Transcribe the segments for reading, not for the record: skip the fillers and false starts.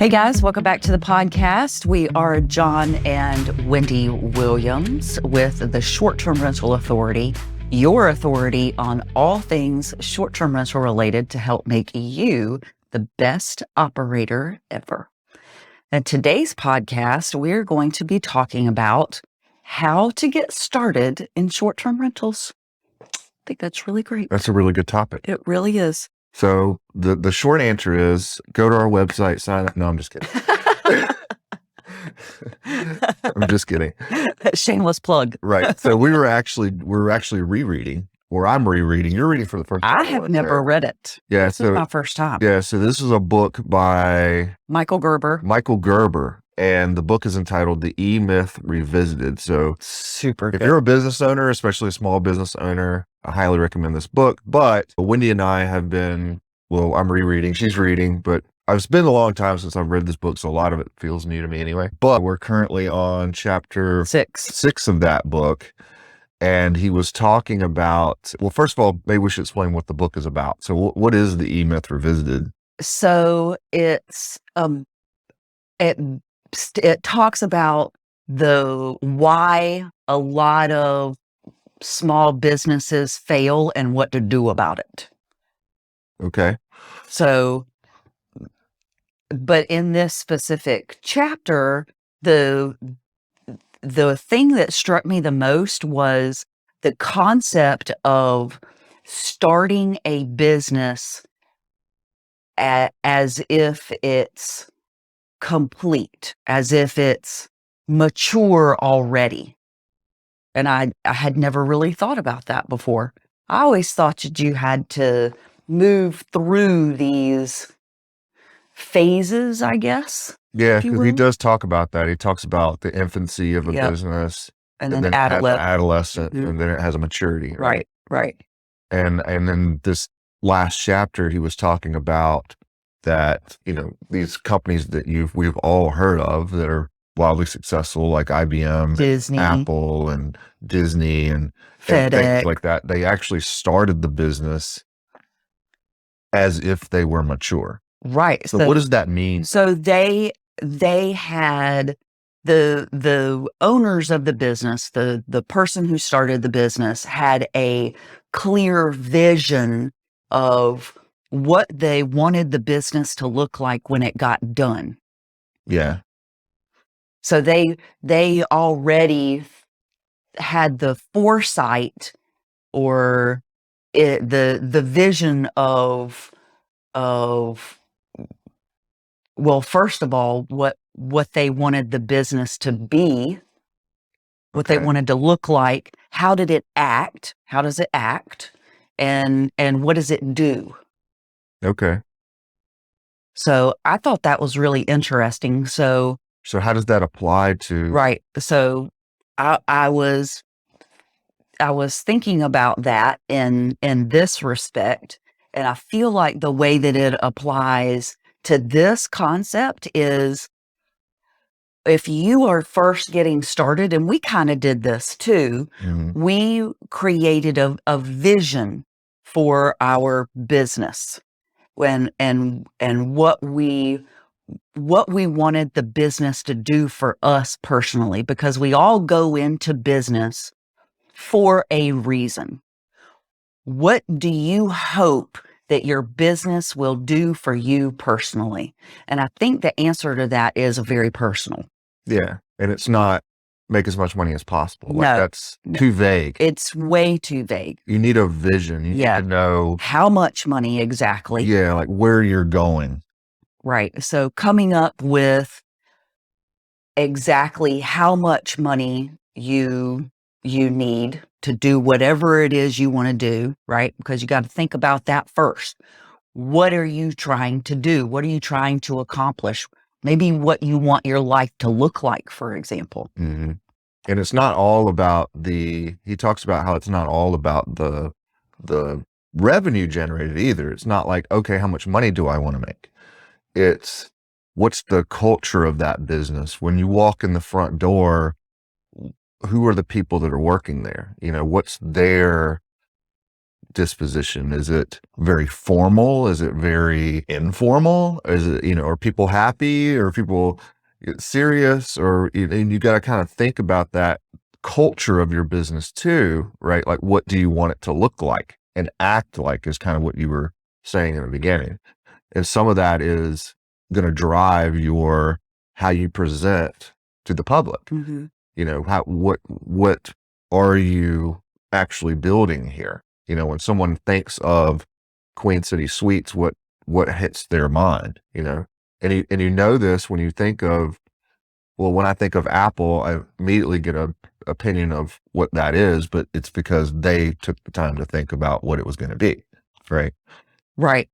Hey guys, welcome back to the podcast. We are John and Wendy Williams with the Short-Term Rental Authority, your authority on all things short-term rental related to help make you the best operator ever. In today's podcast, we're going to be talking about how to get started in short-term rentals. I think that's really great. That's a really good topic. It really is. So the short answer is go to our website, sign up. No, I'm just kidding. I'm just kidding. Shameless plug. Right. So we're actually rereading, or I'm rereading. You're reading for the first time. I have never read it. Yeah. This is my first time. Yeah. So this is a book by Michael Gerber. And the book is entitled The E-Myth Revisited. So Super good. if you're a business owner, especially a small business owner, I highly recommend this book. But Wendy and I have been, well, I'm rereading, she's reading, but it's been a long time since I've read this book, so a lot of it feels new to me anyway. But we're currently on chapter 6 of that book. And he was talking about, well, first of all, maybe we should explain what the book is about. So what is the E-Myth Revisited? So it's, it talks about the why a lot of small businesses fail and what to do about it. Okay. So, but in this specific chapter, the thing that struck me the most was the concept of starting a business as if it's complete, as if it's mature already. And I had never really thought about that before. I always thought that you had to move through these phases, I guess. Yeah, because he does talk about that. He talks about the infancy of a Yep. business, And then it has an adolescent. adolescent, Mhm. and then it has a maturity. Right. And then this last chapter, he was talking about that, these companies that we've all heard of that are wildly successful, like IBM, Disney, Apple, and Disney, and FedEx, things like that. They actually started the business as if they were mature. right. So what does that mean? So they had the owners of the business, the person who started the business had a clear vision of what they wanted the business to look like when it got done. Yeah. So they already had the foresight or the vision of well, first of all, what they wanted the business to be, what they wanted to look like, how did it act? How does it act? And what does it do? Okay. So I thought that was really interesting. So how does that apply to? right. So I was thinking about that in this respect, and I feel like the way that it applies to this concept is if you are first getting started, and we kind of did this too, we created a vision for our business and what we wanted the business to do for us personally, because we all go into business for a reason. What do you hope that your business will do for you personally? And I think the answer to that is very personal. Yeah. And it's not make as much money as possible. Like No, that's too vague. It's way too vague. You need a vision. You need to know how much money exactly. Yeah, like where you're going. Right. So coming up with exactly how much money you need to do whatever it is you want to do, right? Because you got to think about that first. What are you trying to do? What are you trying to accomplish? Maybe what you want your life to look like, for example. Mm-hmm. And it's not all about he talks about how it's not all about the revenue generated either. It's not like, okay, how much money do I want to make? It's what's the culture of that business? When you walk in the front door, who are the people that are working there? What's their disposition? Is it very formal? Is it very informal? Is it, are people happy, or people get serious, and you got to kind of think about that culture of your business too, right? Like, what do you want it to look like and act like, is kind of what you were saying in the beginning. And some of that is going to drive how you present to the public. Mm-hmm. What are you actually building here? When someone thinks of Queen City Sweets, what hits their mind, and you know this when you think of, well, when I think of Apple, I immediately get a opinion of what that is, but it's because they took the time to think about what it was going to be. Right. Right.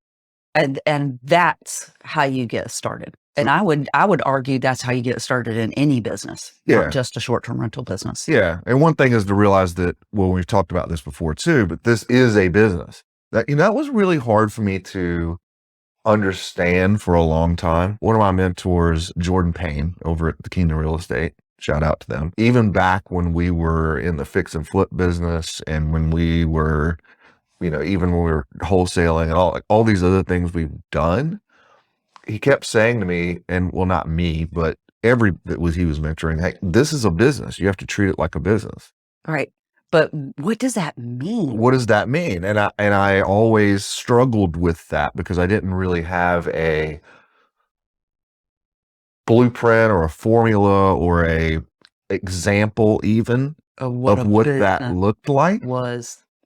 And that's how you get started. And I would argue that's how you get started in any business, not just a short-term rental business. Yeah. And one thing is to realize that, well, we've talked about this before too, but this is a business. That was really hard for me to understand for a long time. One of my mentors, Jordan Payne, over at the Kingdom Real Estate, shout out to them. Even back when we were in the fix and flip business, and when we were, even when we were wholesaling and all these other things we've done, he kept saying to me, and well, not me, but he was mentoring, hey, this is a business. You have to treat it like a business. Right. But what does that mean? What does that mean? And I always struggled with that because I didn't really have a blueprint or a formula or a example even of what that looked like.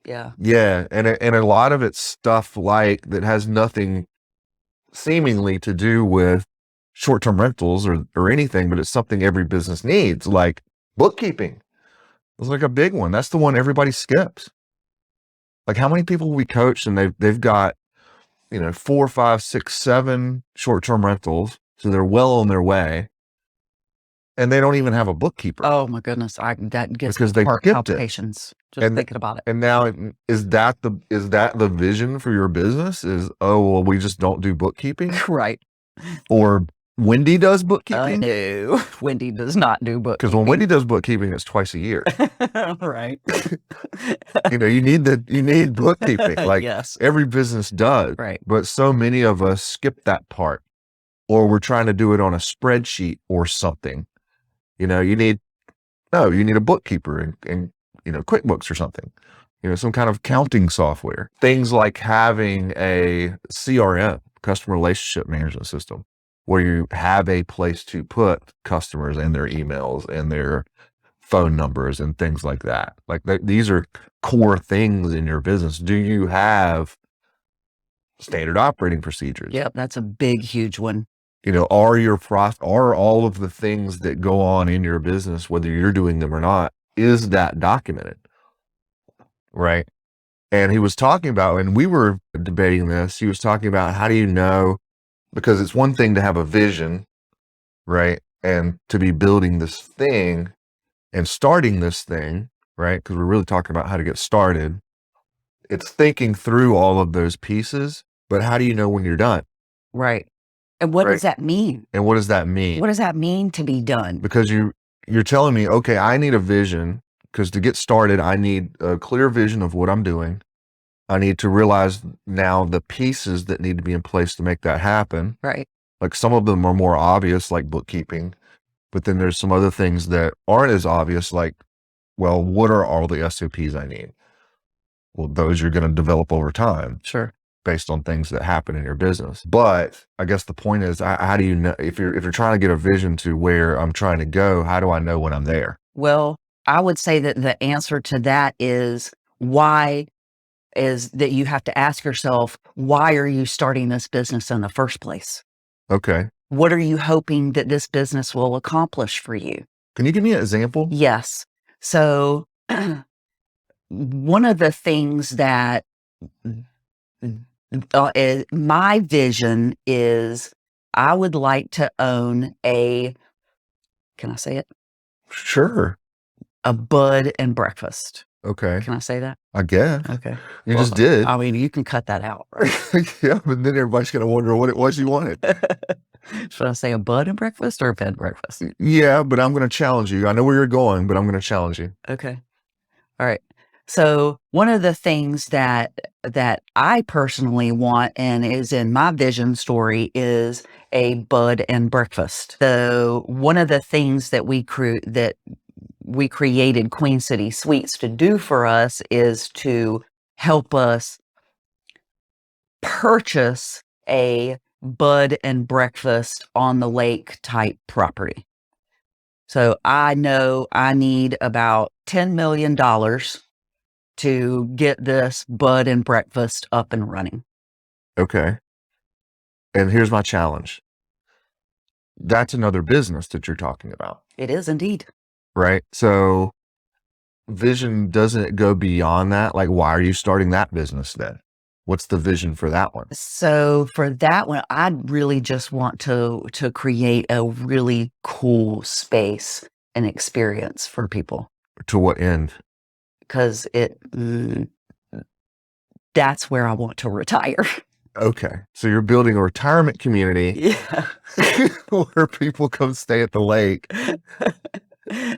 Yeah. Yeah. And a lot of it's stuff like that has nothing seemingly to do with short-term rentals or anything, but it's something every business needs, like bookkeeping. It's like a big one. That's the one everybody skips. Like, how many people we coached and they've got, 4, 5, 6, 7 short-term rentals. So they're well on their way, and they don't even have a bookkeeper. Oh my goodness. That gets because they heart skipped palpitations just thinking about it. And now is that the vision for your business is, oh, well, we just don't do bookkeeping? Right. Or Wendy does bookkeeping? No, Wendy does not do bookkeeping. Because when Wendy does bookkeeping, it's twice a year. Right. You need bookkeeping. Like, yes, every business does. Right. But so many of us skip that part, or we're trying to do it on a spreadsheet or something. You need a bookkeeper and QuickBooks or something. Some kind of counting software. Things like having a CRM, customer relationship management system, where you have a place to put customers and their emails and their phone numbers and things like that. Like, these are core things in your business. Do you have standard operating procedures? Yep, that's a big, huge one. Are all of the things that go on in your business, whether you're doing them or not, is that documented? Right. And he was talking about, and we were debating this, he was talking about, how do you know, because it's one thing to have a vision, right? And to be building this thing and starting this thing, right? Because we're really talking about how to get started. It's thinking through all of those pieces, but how do you know when you're done? Right. And what does that mean? And what does that mean? What does that mean to be done? Because you're telling me, okay, I need a vision, because to get started, I need a clear vision of what I'm doing. I need to realize now the pieces that need to be in place to make that happen. Right. Like, some of them are more obvious, like bookkeeping, but then there's some other things that aren't as obvious, like, well, what are all the SOPs I need? Well, those you're going to develop over time. Sure. Based on things that happen in your business. But I guess the point is, how do you know, if you're trying to get a vision to where I'm trying to go, how do I know when I'm there? Well, I would say that the answer to that is that you have to ask yourself, why are you starting this business in the first place? Okay. What are you hoping that this business will accomplish for you? Can you give me an example? Yes. So one of the things that my vision is, I would like to own can I say it? Sure. A bud and breakfast. Okay. Can I say that? I guess. Okay. You just did. I mean, you can cut that out, right? Yeah, but then everybody's going to wonder what it was you wanted. Should I say a bud and breakfast or a bed and breakfast? Yeah, but I'm going to challenge you. I know where you're going, but I'm going to challenge you. Okay. All right. So one of the things that I personally want and is in my vision story is a bud and breakfast. So one of the things that we created Queen City Suites to do for us is to help us purchase a bud and breakfast on the lake type property. So I know I need about $10 million to get this bud and breakfast up and running. Okay. And here's my challenge. That's another business that you're talking about, It is indeed. right? So vision, doesn't it go beyond that? Like, why are you starting that business then? What's the vision for that one? So for that one, I really just want to create a really cool space and experience for people, To what end? because that's where I want to retire. Okay. So you're building a retirement community Yeah. where people come stay at the lake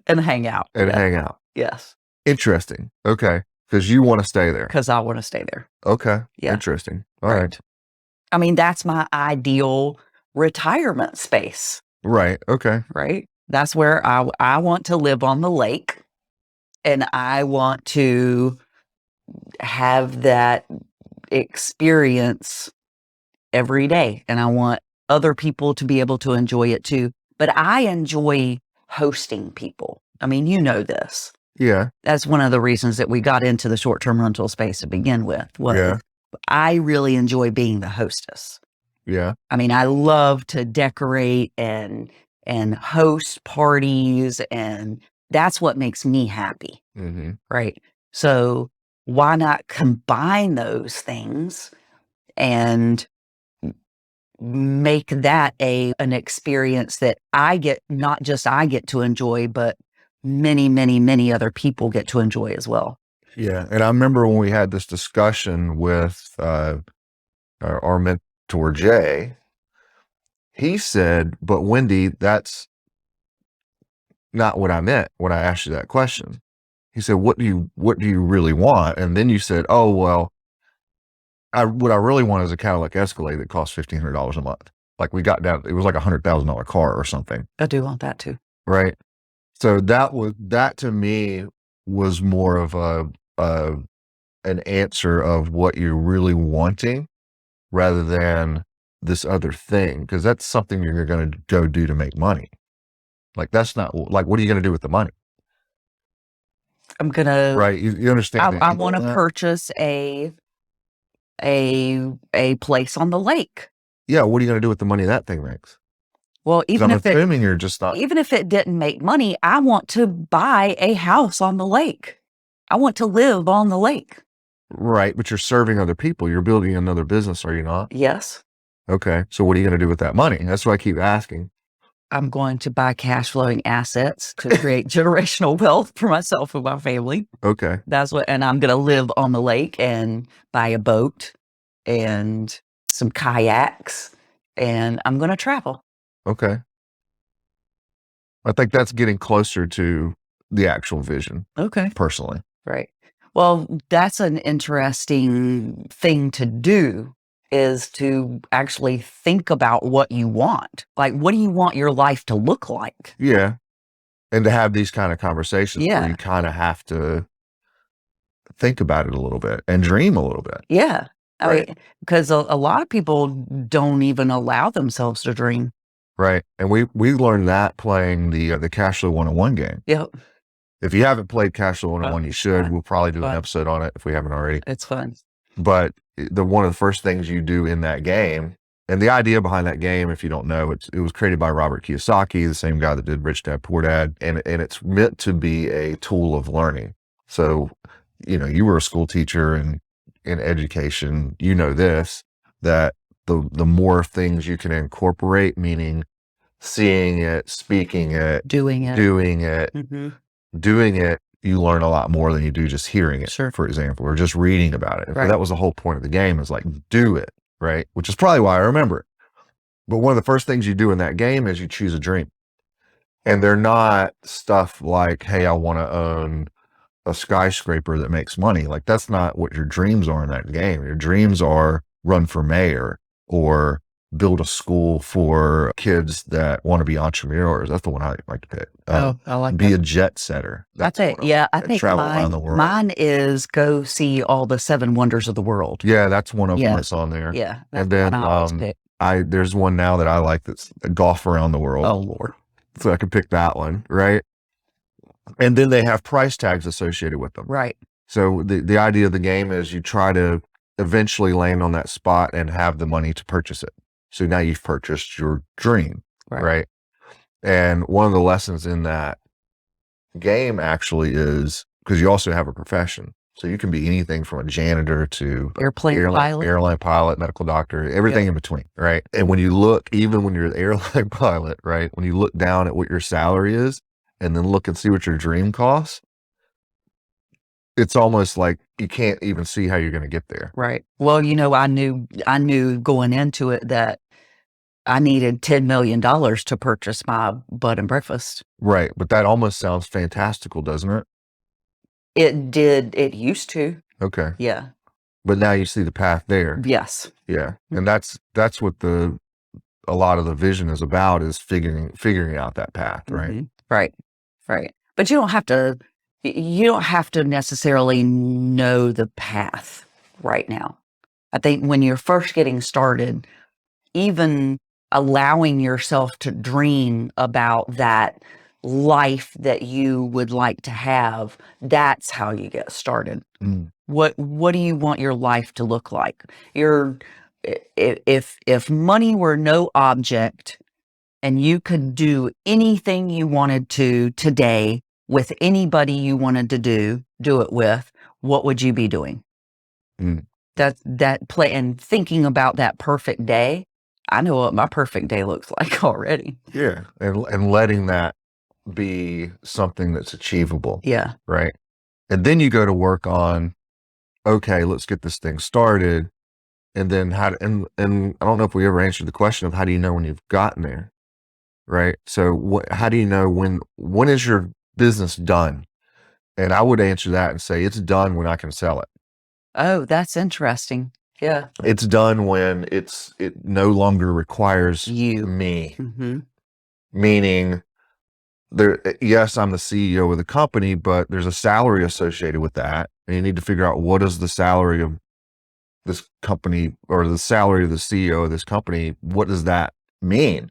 And hang out. and Yeah. hang out. Yes. Interesting. Okay. Because you want to stay there. Because I want to stay there. Okay. Yeah. Interesting. All right. I mean, that's my ideal retirement space, Right. Okay. right? That's where I want to live on the lake, and I want to have that experience every day, and I want other people to be able to enjoy it too. But I enjoy hosting people. I mean, you know this. Yeah. That's one of the reasons that we got into the short-term rental space to begin with. Yeah. I really enjoy being the hostess. Yeah. I mean, I love to decorate and host parties, and that's what makes me happy, Mm-hmm. right? So why not combine those things and make that an experience that not just I get to enjoy, but many, many, many other people get to enjoy as well. Yeah. And I remember when we had this discussion with our mentor, Jay, he said, but Wendy, that's not what I meant when I asked you that question. He said, what do you really want? And then you said, oh, well, what I really want is a Cadillac Escalade that costs $1,500 a month. Like we got down, it was like $100,000 car or something. I do want that too. Right. So that to me was more of an answer of what you're really wanting rather than this other thing. Because that's something you're going to go do to make money. Like that's not like, what are you going to do with the money? I'm going to, Right. You understand. I want to purchase a place on the lake. Yeah. What are you going to do with the money that thing makes? Well, even I'm if assuming you're just not. even if it didn't make money, I want to buy a house on the lake. I want to live on the lake. Right. But you're serving other people. You're building another business, are you not? Yes. Okay. So what are you going to do with that money? That's what I keep asking. I'm going to buy cash flowing assets to create generational wealth for myself and my family. Okay. And I'm going to live on the lake and buy a boat and some kayaks, and I'm going to travel. Okay. I think that's getting closer to the actual vision. Okay. Personally. Right. Well, that's an interesting thing to do, is to actually think about what you want. Like, what do you want your life to look like? Yeah. And to have these kind of conversations Yeah. where you kind of have to think about it a little bit and dream a little bit. Yeah. Right. I mean, because a lot of people don't even allow themselves to dream. Right. And we learned that playing the Cash Flow 101 game. Yep. If you haven't played Cash Flow 101, you should. We'll probably do an episode on it if we haven't already. It's fun. But one of the first things you do in that game, and the idea behind that game, if you don't know, it was created by Robert Kiyosaki, the same guy that did Rich Dad Poor Dad, and it's meant to be a tool of learning. So, you were a school teacher and in education, this, that the more things you can incorporate, meaning seeing it, speaking it, Doing it. Mm-hmm. Doing it, you learn a lot more than you do just hearing it, Sure. For example, or just reading about it. Right. That was the whole point of the game, is like, do it, right? Which is probably why I remember it. But one of the first things you do in that game is you choose a dream. And they're not stuff like, hey, I want to own a skyscraper that makes money. Like, that's not what your dreams are in that game. Your dreams are run for mayor or build a school for kids that want to be entrepreneurs. That's the one I like to pick. I like Be that. a jet setter. I think travel around the world. mine is go see all the 7 wonders of the world. Yeah, that's one of them Yeah. that's on there. Yeah. And then one I always pick. there's one now that I like that's golf around the world. Oh Lord. So I can pick that one, right? And then they have price tags associated with them. Right. So the idea of the game is you try to eventually land on that spot and have the money to purchase it. So now you've purchased your dream, right? And one of the lessons in that game actually is, because you also have a profession. So you can be anything from a janitor to airline pilot, medical doctor, everything in between, right? And when you look, even when you're the airline pilot, right? When you look down at what your salary is and then look and see what your dream costs, it's almost like you can't even see how you're going to get there. Right. Well, I knew going into it that I needed $10 million to purchase my bed and breakfast. Right. But that almost sounds fantastical, doesn't it? It did. It used to. Okay. Yeah. But now you see the path there. Yes. Yeah. And that's what a lot of the vision is about, is figuring out that path, right? Mm-hmm. Right. But you don't have to necessarily know the path right now. I think when you're first getting started, even allowing yourself to dream about that life that you would like to have, that's how you get started. What do you want your life to look like? If money were no object and you could do anything you wanted to today with anybody you wanted to do it with, what would you be doing? That play, and thinking about that perfect day, I know what my perfect day looks like already. Yeah. And letting that be something that's achievable. Yeah. Right. And then you go to work on, okay, let's get this thing started. And then and I don't know if we ever answered the question of how do you know when you've gotten there? Right. So how do you know when is your business done? And I would answer that and say it's done when I can sell it. Oh, that's interesting. Yeah. It's done when it no longer requires me. Mm-hmm. Meaning, yes, I'm the CEO of the company, but there's a salary associated with that. And you need to figure out, what is the salary of this company, or the salary of the CEO of this company? What does that mean?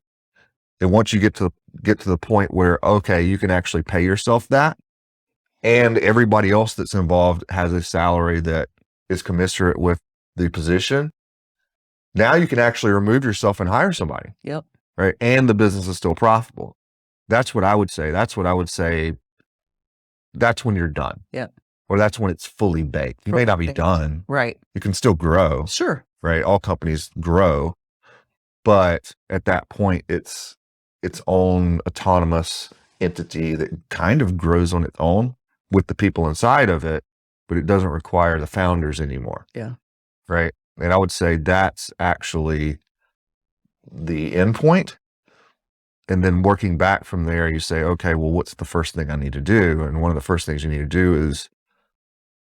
And once you get to the point where, okay, you can actually pay yourself that, and everybody else that's involved has a salary that is commensurate with the position, now you can actually remove yourself and hire somebody. Yep. Right. And the business is still profitable. That's what I would say. That's when you're done. Yeah. Or that's when it's fully baked. You may not be done. Right. You can still grow. Sure. Right. All companies grow. But at that point, it's its own autonomous entity that kind of grows on its own with the people inside of it, but it doesn't require the founders anymore. Yeah. Right. And I would say that's actually the end point. And then working back from there, you say, okay, well, what's the first thing I need to do? And one of the first things you need to do is,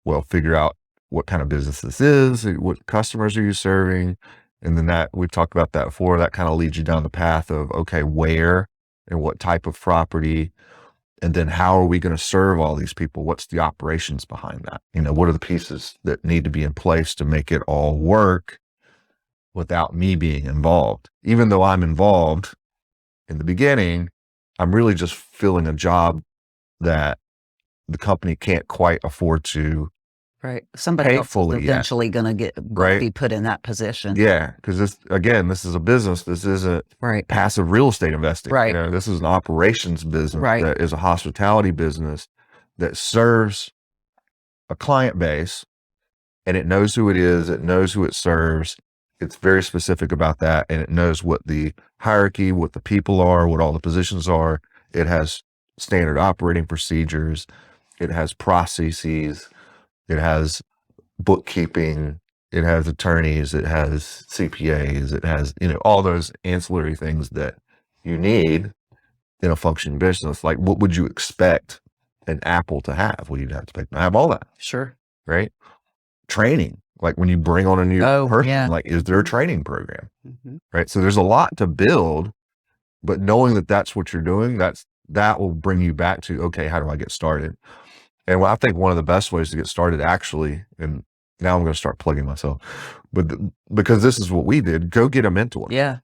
well, figure out what kind of business this is, what customers are you serving? And then we've talked about that before, that kind of leads you down the path of, okay, where and what type of property, and then how are we going to serve all these people? What's the operations behind that? What are the pieces that need to be in place to make it all work without me being involved? Even though I'm involved in the beginning, I'm really just filling a job that the company can't quite afford to. Right. Somebody else is eventually going to be put in that position. Yeah. Because this is a business. This isn't passive real estate investing. Right. This is an operations business that is a hospitality business that serves a client base, and it knows who it is. It knows who it serves. It's very specific about that. And it knows what the hierarchy, what the people are, what all the positions are. It has standard operating procedures. It has processes. It has bookkeeping, it has attorneys, it has CPAs, it has, all those ancillary things that you need in a functioning business. Like, what would you expect an apple to have? Well, you'd have to have all that, Sure. right? Training, like when you bring on a new person, yeah. like, is there a training program, Mm-hmm. right? So there's a lot to build, but knowing that that's what you're doing, that will bring you back to, okay, how do I get started? And I think one of the best ways to get started, actually, and now I'm going to start plugging myself, but because this is what we did, go get a mentor. Yeah.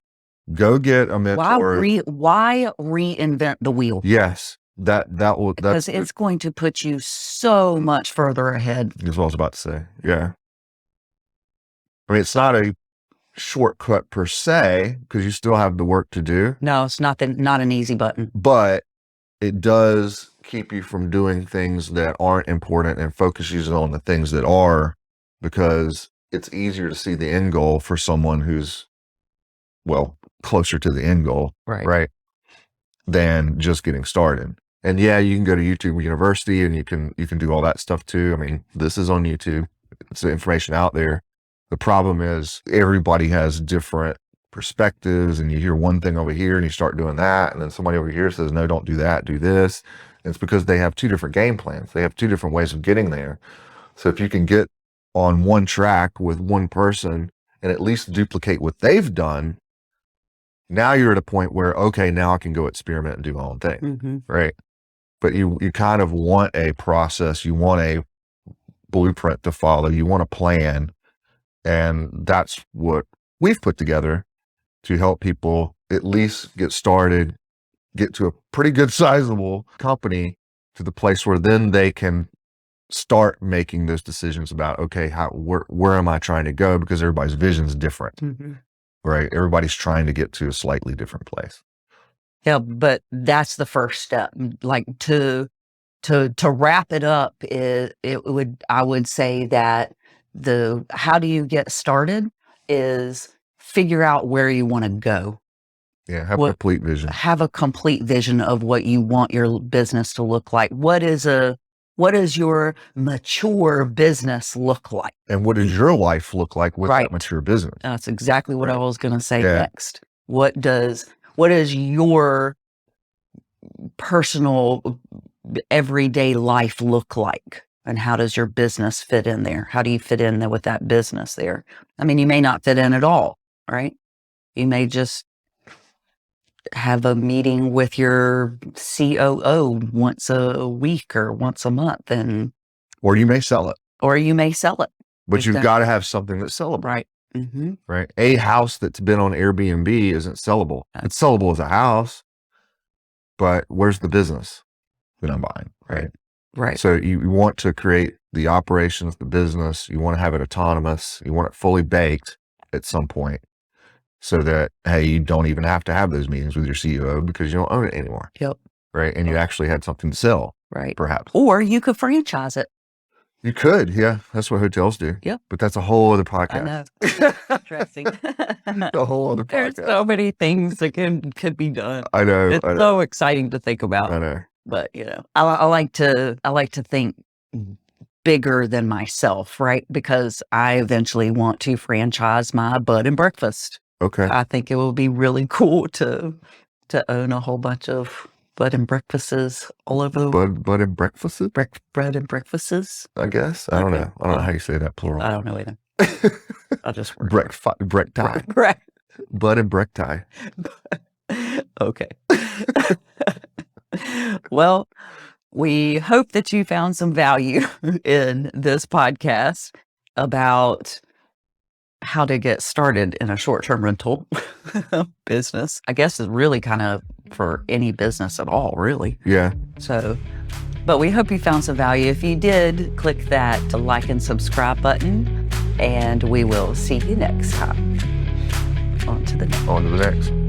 Go get a mentor. Why reinvent the wheel? Yes. Because it's going to put you so much further ahead. That's what I was about to say. Yeah. I mean, it's not a shortcut per se, because you still have the work to do. No, it's not an easy button. But it does keep you from doing things that aren't important and focuses on the things that are, because it's easier to see the end goal for someone who's, well, closer to the end goal, right? Than just getting started. And yeah, you can go to YouTube University and you can do all that stuff too. I mean, this is on YouTube. It's the information out there. The problem is everybody has different perspectives, and you hear one thing over here and you start doing that, and then somebody over here says, no, don't do that, do this. And it's because they have two different game plans. They have two different ways of getting there. So if you can get on one track with one person and at least duplicate what they've done, now you're at a point where, okay, now I can go experiment and do my own thing, right? But you kind of want a process, you want a blueprint to follow, you want a plan, and that's what we've put together to help people at least get started, get to a pretty good sizable company, to the place where then they can start making those decisions about, okay, where am I trying to go? Because everybody's vision is different, right? Everybody's trying to get to a slightly different place. Yeah, but that's the first step. Like to wrap it up, I would say that how do you get started is figure out where you want to go. Yeah, have a complete vision. Have a complete vision of what you want your business to look like. What does your mature business look like? And what does your life look like with that mature business? That's exactly what I was going to say next. What does your personal everyday life look like? And how does your business fit in there? How do you fit in there with that business there? I mean, you may not fit in at all, right? You may just have a meeting with your COO once a week or once a month, or you may sell it. But you've got to have something that's sellable. Right. Right. A house that's been on Airbnb isn't sellable. It's sellable as a house, but where's the business that I'm buying? Right. So you want to create the operations, the business. You want to have it autonomous. You want it fully baked at some point, so that, hey, you don't even have to have those meetings with your CEO because you don't own it anymore. Yep. Right. And you actually had something to sell. Right. Perhaps. Or you could franchise it. You could. Yeah. That's what hotels do. Yep. But that's a whole other podcast. I know. Interesting. A whole other podcast. There's so many things that could be done. I know. It's so exciting to think about. I know. But I like to think bigger than myself, right? Because I eventually want to franchise my bed and breakfast. Okay. I think it will be really cool to own a whole bunch of bed and breakfasts all over the bed and breakfasts? Bread and breakfasts. I guess. I don't know. I don't know how you say that plural. I don't know either. I'll just work. Break tie. Bud and break tie. Okay. Well, we hope that you found some value in this podcast about how to get started in a short-term rental business. I guess it's really kind of for any business at all, really. Yeah. So, but we hope you found some value. If you did, click that like and subscribe button, and we will see you next time. On to the next.